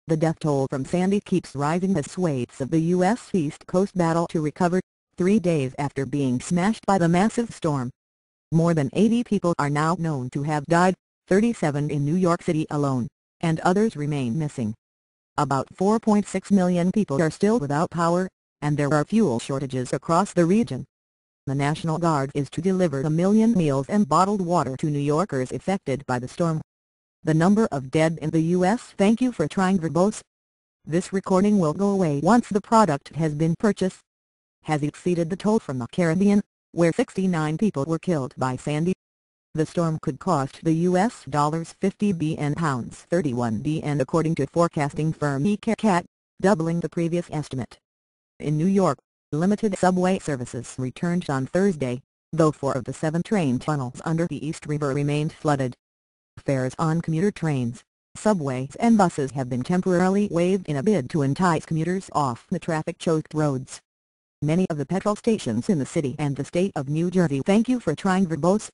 The death toll from Sandy keeps rising as swathes of the U.S. East Coast battle to recover, 3 days after being smashed by the massive storm. More than 80 people are now known to have died, 37 in New York City alone, and others remain missing. About 4.6 million people are still without power, and there are fuel shortages across the region. The National Guard is to deliver 1 million meals and bottled water to New Yorkers affected by the storm. The number of dead in the U.S. Thank you for trying verbose. This recording will go away once the product has been purchased. Has exceeded the toll from the Caribbean, where 69 people were killed by Sandy. The storm could cost the U.S. $50 billion pounds 31 billion according to forecasting firm ECAT, doubling the previous estimate. In New York, limited subway services returned on Thursday, though 4 of the 7 train tunnels under the East River remained flooded. Fares on commuter trains, subways and buses have been temporarily waived in a bid to entice commuters off the traffic-choked roads. Many of the petrol stations in the city and the state of New Jersey thank you for trying verbose.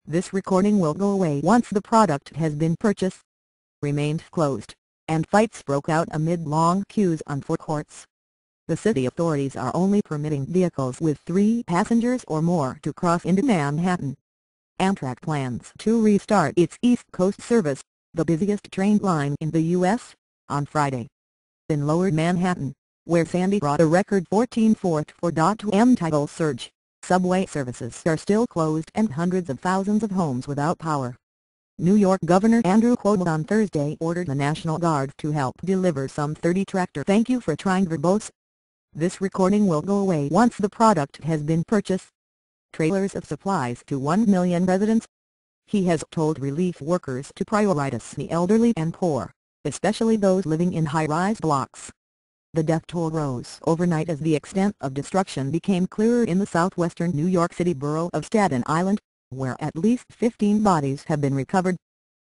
This recording will go away once the product has been purchased. Remained closed, and fights broke out amid long queues on forecourts. The city authorities are only permitting vehicles with 3 passengers or more to cross into Manhattan. Amtrak plans to restart its East Coast service, the busiest train line in the U.S., on Friday. In Lower Manhattan, where Sandy brought a record 14.4 tidal surge, subway services are still closed and hundreds of thousands of homes without power. New York Governor Andrew Cuomo on Thursday ordered the National Guard to help deliver some 30 tractor. Thank you for trying verbose. This recording will go away once the product has been purchased. Trailers of supplies to 1 million residents. He has told relief workers to prioritize the elderly and poor, especially those living in high-rise blocks. The death toll rose overnight as the extent of destruction became clearer in the southwestern New York City borough of Staten Island, where at least 15 bodies have been recovered.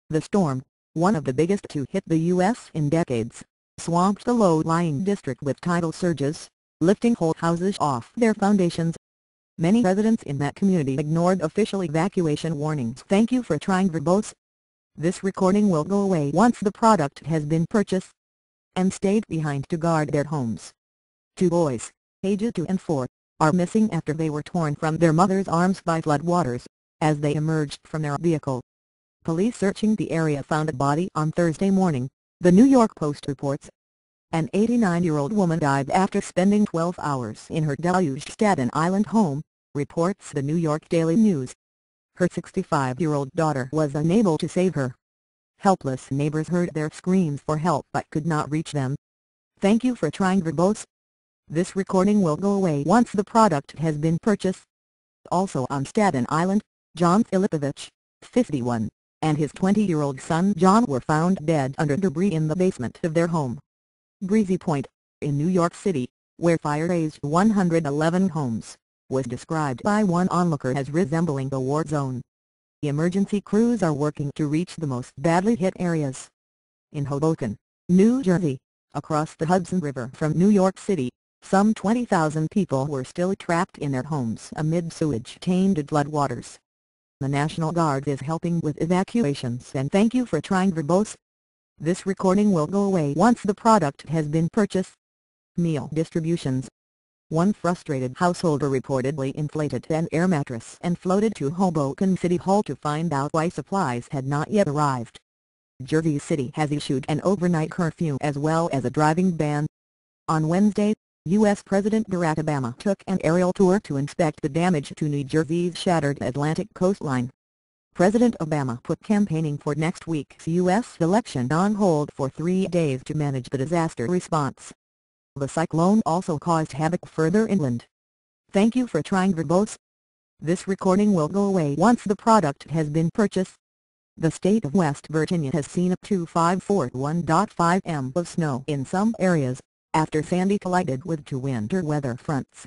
The storm, one of the biggest to hit the U.S. in decades, swamped the low-lying district with tidal surges, lifting whole houses off their foundations. Many residents in that community ignored official evacuation warnings. Thank you for trying verbose. This recording will go away once the product has been purchased, and stayed behind to guard their homes. 2 boys, ages 2 and 4, are missing after they were torn from their mother's arms by floodwaters, as they emerged from their vehicle. Police searching the area found a body on Thursday morning, the New York Post reports. An 89-year-old woman died after spending 12 hours in her deluged Staten Island home, reports the New York Daily News. Her 65-year-old daughter was unable to save her. Helpless neighbors heard their screams for help but could not reach them. Thank you for trying verbose. This recording will go away once the product has been purchased. Also on Staten Island, John Filipovich, 51, and his 20-year-old son John were found dead under debris in the basement of their home. Breezy Point, in New York City, where fire razed 111 homes, was described by one onlooker as resembling a war zone. Emergency crews are working to reach the most badly hit areas. In Hoboken, New Jersey, across the Hudson River from New York City, some 20,000 people were still trapped in their homes amid sewage-tainted floodwaters. The National Guard is helping with evacuations and thank you for trying verbose. This recording will go away once the product has been purchased. Meal distributions. One frustrated householder reportedly inflated an air mattress and floated to Hoboken City Hall to find out why supplies had not yet arrived. Jersey City has issued an overnight curfew as well as a driving ban. On Wednesday, U.S. President Barack Obama took an aerial tour to inspect the damage to New Jersey's shattered Atlantic coastline. President Obama put campaigning for next week's U.S. election on hold for 3 days to manage the disaster response. The cyclone also caused havoc further inland. Thank you for trying verbose. This recording will go away once the product has been purchased. The state of West Virginia has seen up to 541.5 m of snow in some areas, after Sandy collided with 2 winter weather fronts.